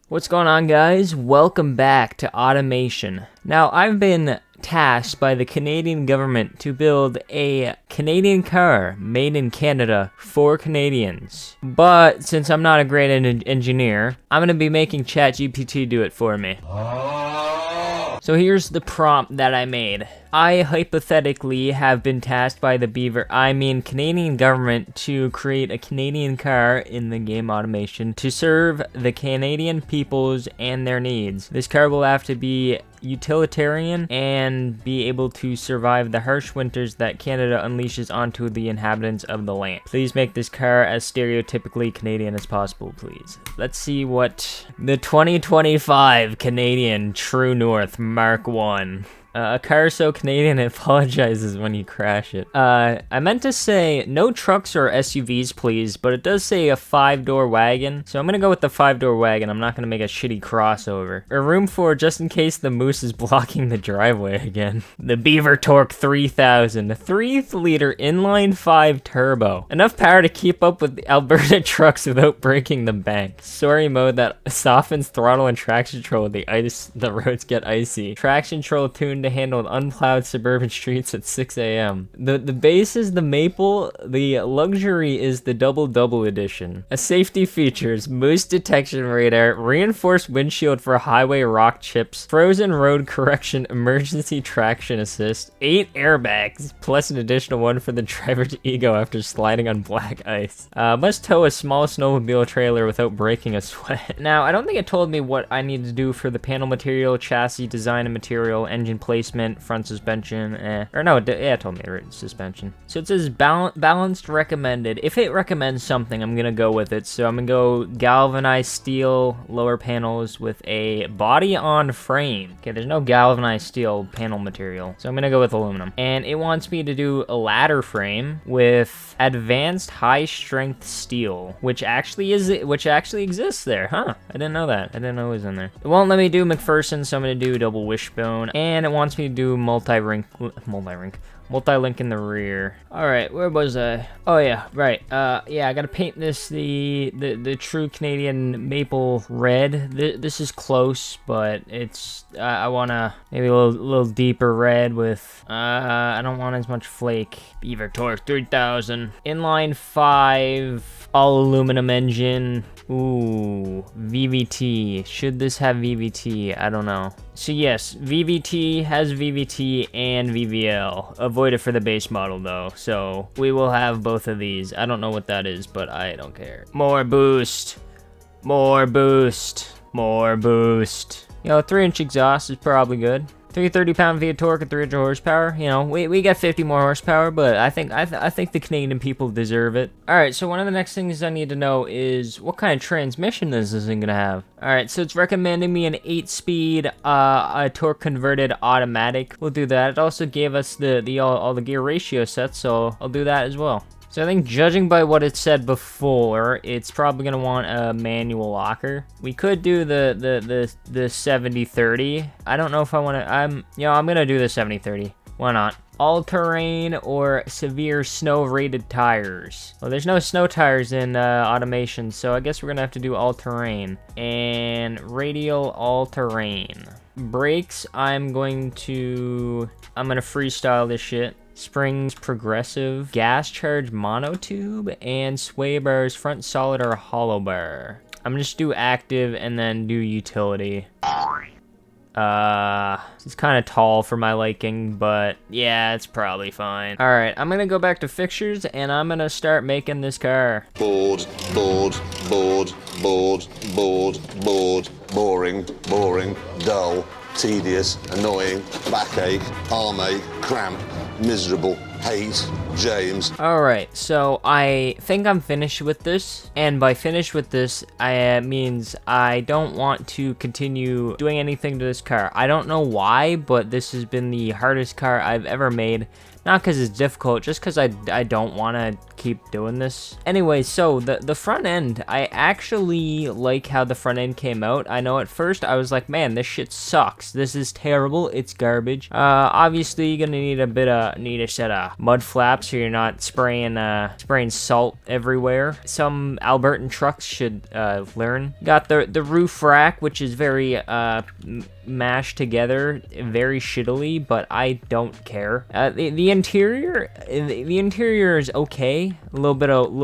What's going on, guys? Welcome back to Automation. Now, I've been tasked by the Canadian government to build a Canadian car made in Canada for Canadians. But since I'm not a great engineer, I'm going to be making ChatGPT do it for me. So here's the prompt that I made. I hypothetically have been tasked by the Canadian government to create a Canadian car in the game Automation to serve the Canadian peoples and their needs. This car will have to be utilitarian and be able to survive the harsh winters that Canada unleashes onto the inhabitants of the land. Please make this car as stereotypically Canadian as possible, please. Let's see what the 2025 Canadian True North Mark 1. A car so Canadian it apologizes when you crash it. I meant to say no trucks or SUVs, please, but it does say a 5-door wagon. So I'm gonna go with the 5-door wagon. I'm not gonna make a shitty crossover. A room for just in case the moose is blocking the driveway again. The Beaver Torque 3000, a 3-liter inline 5 turbo. Enough power to keep up with the Alberta trucks without breaking the bank. Story mode that softens throttle and traction control when the roads get icy. Traction control tuned to handle unplowed suburban streets at 6 a.m. The base is the maple, the luxury is the double edition. A safety features moose detection radar, reinforced windshield for highway rock chips, frozen road correction, emergency traction assist, 8 airbags, plus an additional one for the driver's ego after sliding on black ice. Must tow a small snowmobile trailer without breaking a sweat. Now, I don't think it told me what I need to do for the panel material, chassis design and material, engine placement, front suspension, it told me suspension. So it says balanced recommended. If it recommends something, I'm gonna go with it. So I'm gonna go galvanized steel lower panels with a body on frame. Okay, there's no galvanized steel panel material, so I'm gonna go with aluminum. And it wants me to do a ladder frame with advanced high strength steel, which actually exists there, huh? I didn't know that. I didn't know it was in there. It won't let me do McPherson, so I'm gonna do double wishbone, and it wants me to do multi-link in the rear. All right, where was I? Oh yeah, right. Yeah, I gotta paint this the true Canadian maple red. This is close, but it's I wanna maybe a little deeper red with I don't want as much flake. Beaver Torque 3000, inline 5, all aluminum engine. Ooh, VVT. Should this have VVT? I don't know. So yes, VVT has VVT and VVL. Avoid it for the base model though. So we will have both of these. I don't know what that is, but I don't care. More boost. More boost. More boost. You know, 3-inch exhaust is probably good. 330 pound-feet of torque and 300 horsepower. You know, we got 50 more horsepower, but I think the Canadian people deserve it. All right, so one of the next things I need to know is what kind of transmission this thing gonna have. All right, so it's recommending me an 8-speed, a torque-converted automatic. We'll do that. It also gave us all the gear ratio sets, so I'll do that as well. So I think judging by what it said before, it's probably gonna want a manual locker. We could do the 70-30. I don't know if I want to. I'm gonna do the 70-30. Why not? All-terrain or severe snow-rated tires. Well, there's no snow tires in Automation, so I guess we're gonna have to do all-terrain and radial all-terrain. Brakes, I'm gonna freestyle this shit. Springs progressive, gas charge monotube, and sway bars front solid or hollow bar. I'm gonna just do active and then do utility. It's kind of tall for my liking, but yeah, it's probably fine. All right, I'm gonna go back to fixtures and I'm gonna start making this car. Bored, boring, dull, tedious, annoying, backache, arm ache, cramp, miserable, hate, James. Alright, so I think I'm finished with this, and by finished with this, means I don't want to continue doing anything to this car. I don't know why, but this has been the hardest car I've ever made. Not because it's difficult, just because I don't want to keep doing this. Anyway, so the front end, I actually like how the front end came out. I know at first I was like, man, this shit sucks. This is terrible. It's garbage. Obviously you're gonna need a set of mud flaps so you're not spraying salt everywhere. Some Albertan trucks should learn. Got the roof rack, which is very mashed together very shittily, but I don't care. The interior is okay. A little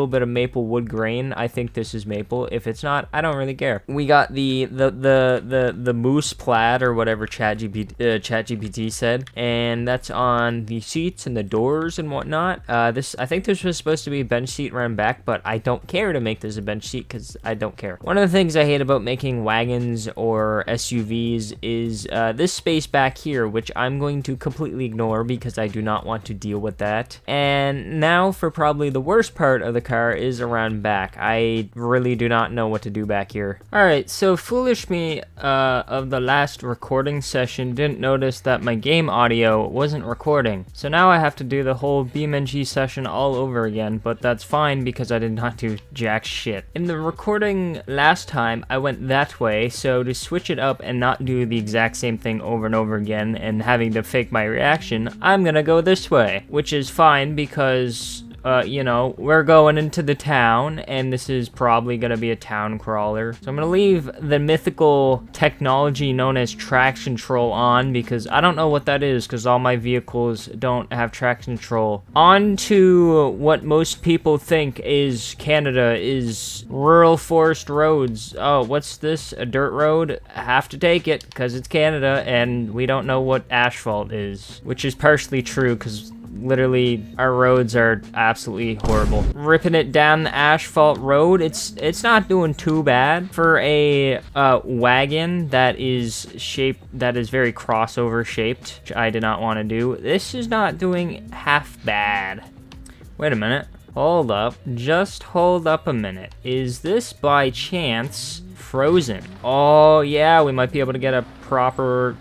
bit of maple wood grain. I think this is maple. If it's not, I don't really care. We got the moose plaid or whatever ChatGPT said, and that's on the seats and the doors and whatnot. I think this was supposed to be a bench seat around back, but I don't care to make this a bench seat because I don't care. One of the things I hate about making wagons or SUVs is this space back here, which I'm going to completely ignore because I do not want to deal with that. And now for probably the worst part of the car is around back. I really do not know what to do back here. Alright, so foolish me of the last recording session didn't notice that my game audio wasn't recording. So now I have to do the whole BeamNG session all over again, but that's fine because I did not do jack shit. In the recording last time, I went that way, so to switch it up and not do the exact same thing over and over again and having to fake my reaction, I'm gonna go this way, which is fine because you know, we're going into the town, and this is probably gonna be a town crawler. So I'm gonna leave the mythical technology known as traction control on, because I don't know what that is, because all my vehicles don't have traction control. On to what most people think is Canada, is rural forest roads. Oh, what's this? A dirt road? I have to take it, because it's Canada, and we don't know what asphalt is. Which is partially true, because literally our roads are absolutely horrible. Ripping it down the asphalt road, it's not doing too bad for a wagon that is very crossover shaped, which I did not want to do. This is not doing half bad. Wait a minute, hold up, just hold up a minute. Is this by chance frozen? Oh yeah, we might be able to get a proper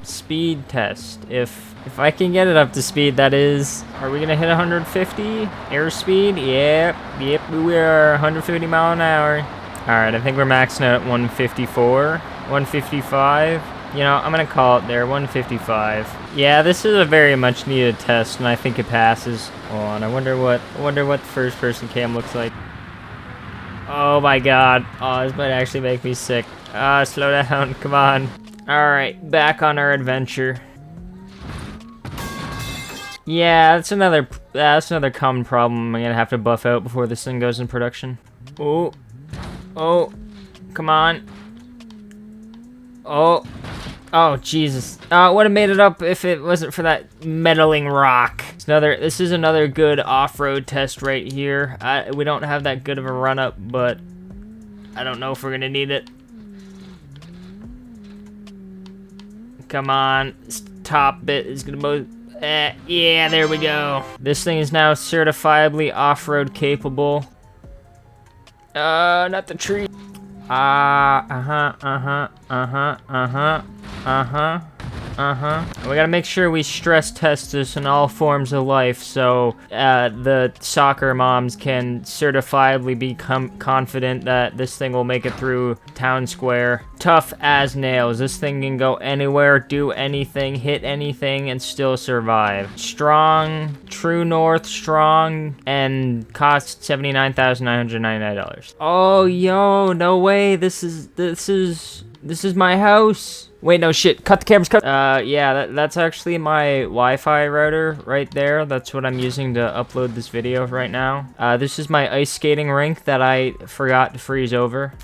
speed test if I can get it up to speed, that is. Are we gonna hit 150 airspeed? Yep, we are 150 mile an hour. All right, I think we're maxing out at 154, 155. You know, I'm gonna call it there, 155. Yeah, this is a very much needed test, and I think it passes. Hold on, I wonder what the first person cam looks like. Oh my god, oh, this might actually make me sick. Slow down, come on. All right, back on our adventure. Yeah, that's another common problem I'm gonna have to buff out before this thing goes in production. Oh, come on. Oh, Jesus. Would have made it up if it wasn't for that meddling rock. This is another good off-road test right here. We don't have that good of a run-up, but I don't know if we're gonna need it. Come on, this top bit is gonna move. Yeah, there we go. This thing is now certifiably off-road capable. Not the tree. We gotta make sure we stress test this in all forms of life so the soccer moms can certifiably become confident that this thing will make it through town square. Tough as nails. This thing can go anywhere, do anything, hit anything, and still survive. Strong, true north, strong, and cost $79,999. Oh, yo, no way. This is my house. Wait, no shit. Cut the cameras, cut. Yeah, that's actually my Wi-Fi router right there. That's what I'm using to upload this video right now. This is my ice skating rink that I forgot to freeze over.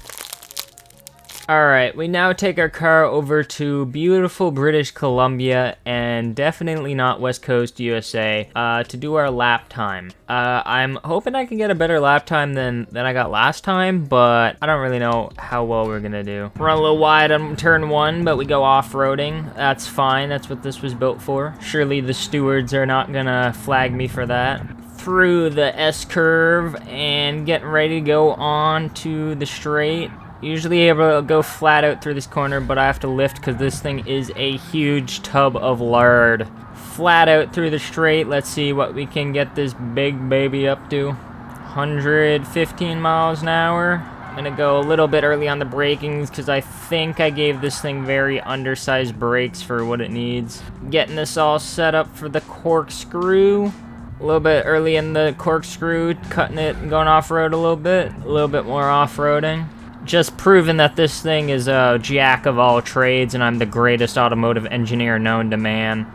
Alright, we now take our car over to beautiful British Columbia and definitely not West Coast USA to do our lap time. I'm hoping I can get a better lap time than I got last time, but I don't really know how well we're gonna do. Run a little wide on turn 1, but we go off-roading. That's fine, that's what this was built for. Surely the stewards are not gonna flag me for that. Through the S-curve and getting ready to go on to the straight. Usually able to go flat out through this corner, but I have to lift because this thing is a huge tub of lard. Flat out through the straight. Let's see what we can get this big baby up to. 115 miles an hour. I'm gonna go a little bit early on the brakings because I think I gave this thing very undersized brakes for what it needs. Getting this all set up for the corkscrew. A little bit early in the corkscrew, cutting it and going off-road a little bit more off-roading. Just proving that this thing is a jack of all trades and I'm the greatest automotive engineer known to man.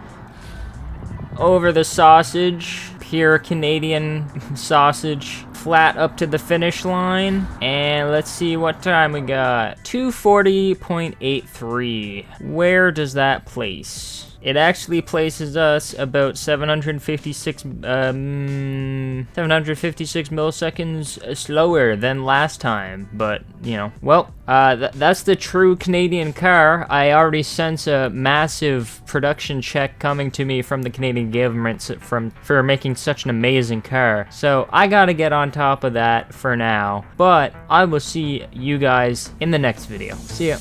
Over the sausage, pure Canadian sausage, flat up to the finish line, and let's see what time we got. 240.83. Where does that place? It actually places us about 756 milliseconds slower than last time, but, you know. Well, that's the true Canadian car. I already sense a massive production check coming to me from the Canadian government for making such an amazing car. So I gotta get on top of that for now, but I will see you guys in the next video. See ya.